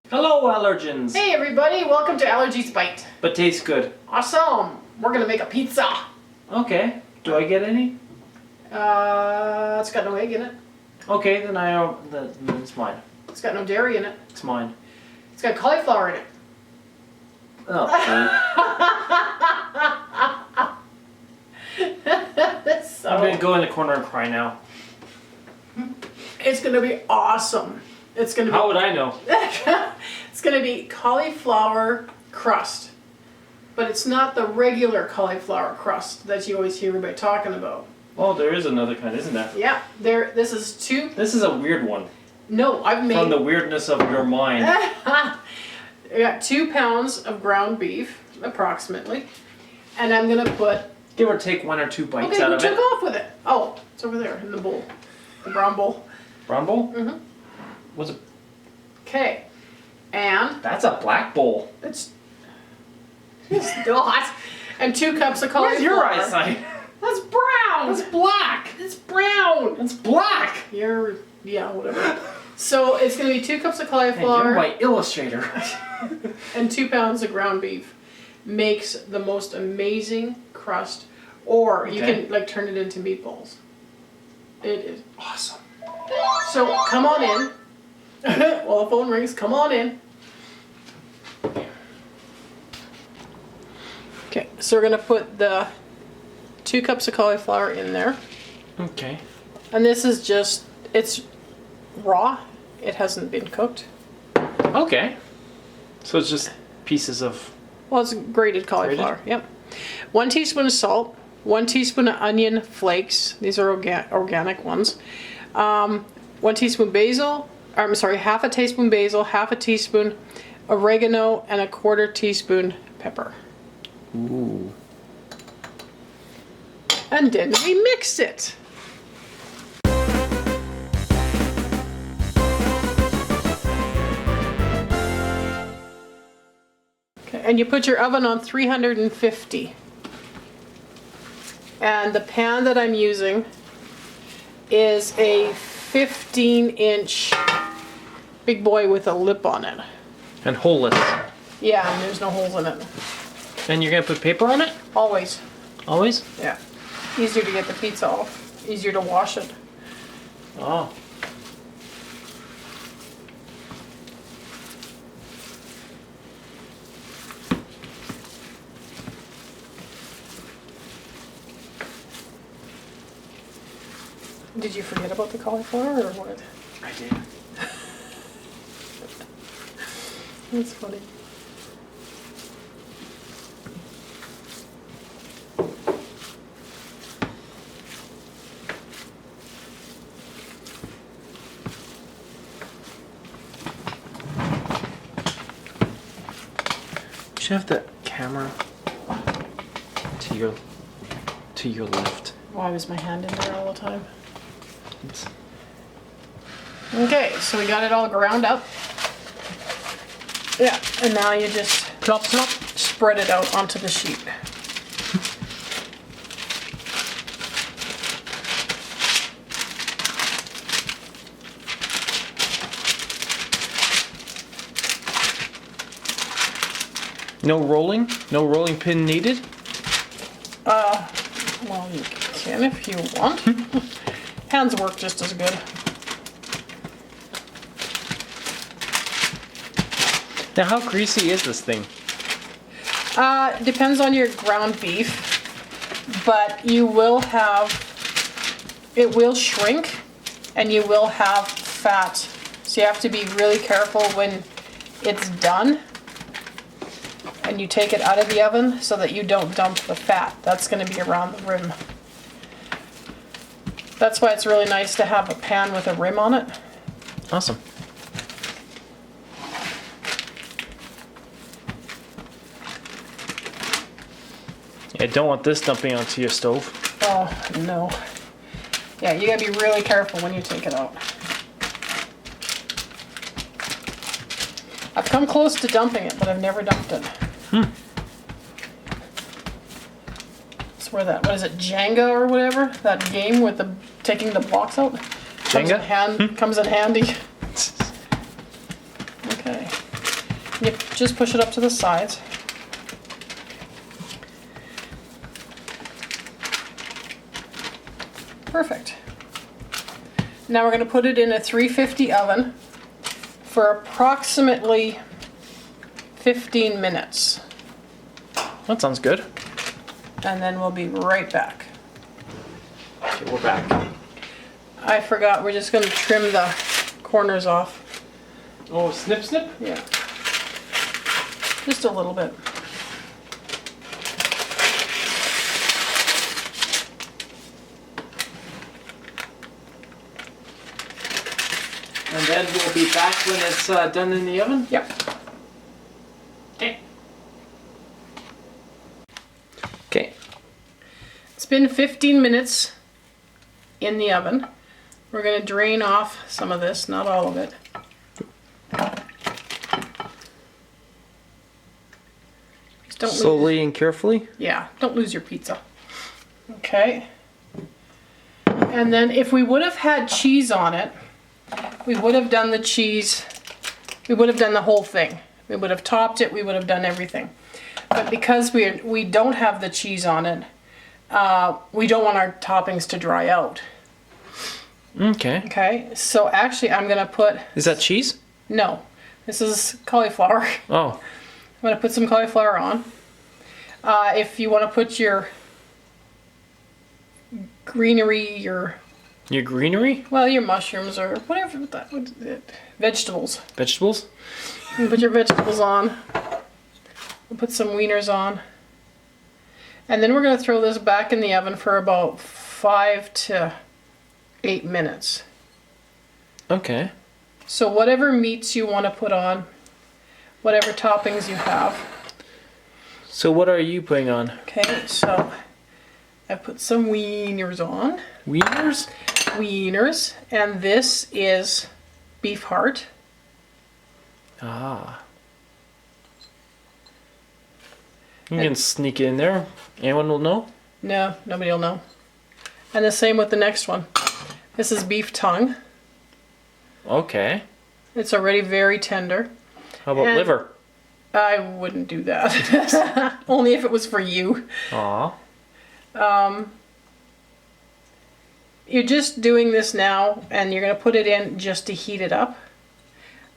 Hello, allergens. Hey everybody, welcome to Allergies Bite. But tastes good. Awesome. We're gonna make a pizza. Okay. Do I get any? It's got no egg in it. Okay, then then it's mine. It's got no dairy in it. It's mine. It's got cauliflower in it. Oh. I'm gonna go in the corner and cry now. It's gonna be awesome. It's gonna be. How would I know? It's gonna be cauliflower crust, but it's not the regular cauliflower crust that you always hear everybody talking about. Oh, there is another kind, isn't there? Yeah, there. This is two. This is a weird one. No, I've made. From the weirdness of your mind. I got 2 pounds of ground beef, approximately, and I'm gonna put. Give or take 1 or 2 bites Okay, out who of took it. off with it? Oh, it's over there in the bowl, the brown bowl. Brown bowl? Mhm. What's it? Okay, and That's a black bowl. it's not. And 2 cups of cauliflower. Where's your eyesight? That's brown. That's black. It's brown. That's black. Yeah, whatever. So it's gonna be 2 cups of Hey, cauliflower you're my illustrator. and 2 pounds of ground beef. Makes the most amazing crust, or you Okay. can like turn it into meatballs. It is awesome. So come on in. While the phone rings, come on in. Okay, so we're gonna put the 2 cups of cauliflower in there. Okay. And this is just, it's raw. It hasn't been cooked. Okay. So it's just pieces of... Well, it's grated cauliflower. Yep. 1 teaspoon of salt. 1 teaspoon of onion flakes. These are organic ones. 1 teaspoon basil. I'm sorry, half a teaspoon basil, half a teaspoon oregano, and 1/4 teaspoon pepper. Ooh. And then we mix it. Okay, and you put your oven on 350. And the pan that I'm using is a 15-inch big boy with a lip on it. And holeless. Yeah, and there's no holes in it. And you're gonna put paper on it? Always. Always? Yeah. Easier to get the pizza off. Easier to wash it. Oh. Did you forget about the cauliflower or what? I did. That's funny. You should have the camera to your left. Why was my hand in there all the time? It's... Okay, so we got it all ground up. Yeah, and now you just Plop, plop. spread it out onto the sheet. No rolling? No rolling pin needed? Well, you can if you want. Hands work just as good. Now how greasy is this thing? Depends on your ground beef, but you will have, it will shrink and you will have fat. So you have to be really careful when it's done and you take it out of the oven so that you don't dump the fat. That's going to be around the rim. That's why it's really nice to have a pan with a rim on it. Awesome. I don't want this dumping onto your stove. Oh, no. Yeah, you gotta be really careful when you take it out. I've come close to dumping it, but I've never dumped it. It's where that, what is it, Jenga or whatever? That game with the taking the blocks out? Jenga? Comes in handy. Okay. You just push it up to the sides. Perfect. Now we're going to put it in a 350 oven for approximately 15 minutes. That sounds good. And then we'll be right back. Okay, we're back. I forgot, we're just going to trim the corners off. Oh, snip, snip? Yeah. Just a little bit. And then we'll be back when it's done in the oven? Yep. Okay. Okay. It's been 15 minutes in the oven. We're going to drain off some of this, not all of it. Just don't Slowly and carefully? Yeah, don't lose your pizza. Okay. And then if we would have had cheese on it, we would have done the cheese, we would have done the whole thing. We would have topped it, we would have done everything. But because we don't have the cheese on it, we don't want our toppings to dry out. Okay. Okay, so actually I'm gonna put... Is that cheese? No, this is cauliflower. Oh. I'm gonna put some cauliflower on. If you wanna put your greenery, your mushrooms or whatever, vegetables. Vegetables? You put your vegetables on. We'll put some wieners on. And then we're going to throw this back in the oven for about 5 to 8 minutes. Okay. So whatever meats you want to put on, whatever toppings you have. So what are you putting on? Okay, so I put some wieners on. Wieners? Wieners. And this is beef heart. Ah. You can sneak it in there. Anyone will know? No, nobody will know. And the same with the next one. This is beef tongue. Okay. It's already very tender. How about And liver? I wouldn't do that. Only if it was for you. Aw. You're just doing this now, and you're going to put it in just to heat it up.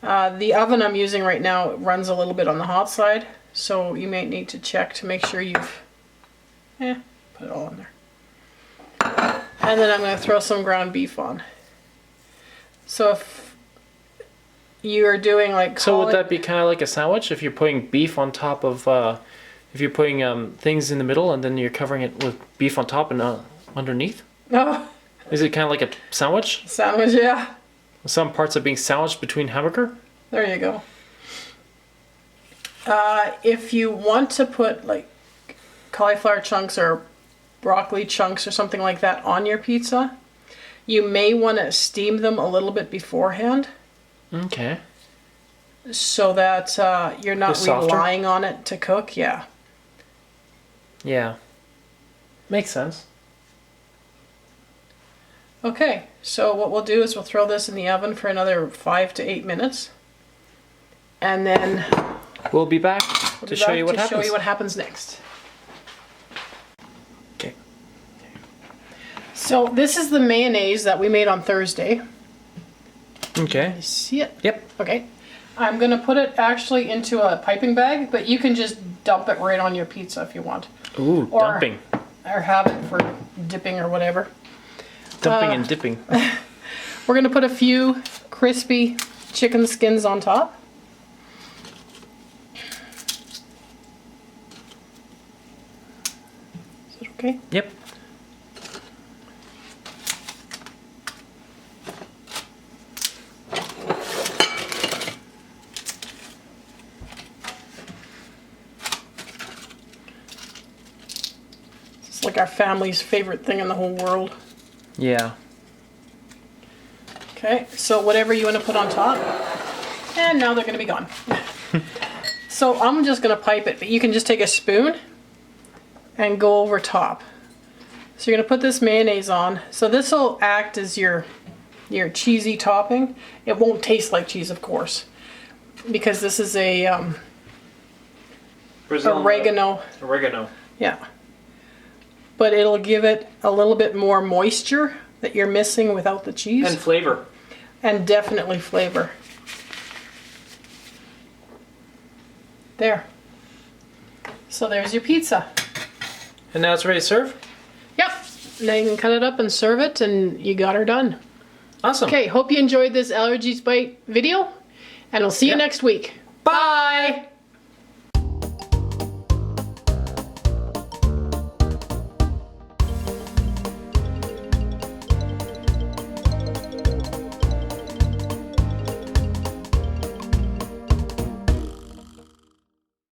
The oven I'm using right now runs a little bit on the hot side, so you may need to check to make sure you've put it all in there. And then I'm going to throw some ground beef on. So if you're doing like... So would that be kind of like a sandwich if you're putting beef on top of, if you're putting things in the middle and then you're covering it with beef on top and underneath? No. Is it kind of like a sandwich? Sandwich, yeah. Some parts are being sandwiched between hamburger? There you go. If you want to put like cauliflower chunks or broccoli chunks or something like that on your pizza, you may want to steam them a little bit beforehand. Okay. So that you're not relying on it to cook. Yeah. Yeah. Makes sense. Okay, so what we'll do is we'll throw this in the oven for another 5 to 8 minutes. And then we'll be back to show you what happens. Show you what happens next. Okay. So this is the mayonnaise that we made on Thursday. Okay. You see it? Yep. Okay. I'm going to put it actually into a piping bag, but you can just dump it right on your pizza if you want. Ooh, dumping. Or have it for dipping or whatever. Dumping and dipping. We're going to put a few crispy chicken skins on top. Is it okay? Yep. It's like our family's favorite thing in the whole world. Yeah. Okay, so whatever you want to put on top. And now they're going to be gone. So I'm just going to pipe it, but you can just take a spoon and go over top. So you're going to put this mayonnaise on. So this will act as your cheesy topping. It won't taste like cheese, of course. because this is a Brazil oregano. Oregano. Yeah. But it'll give it a little bit more moisture that you're missing without the cheese. And flavor. And definitely flavor. There. So there's your pizza. And now it's ready to serve? Yep. Now you can cut it up and serve it, and you got her done. Awesome. Okay, hope you enjoyed this Allergies Bite video, and I'll see you next week. Bye!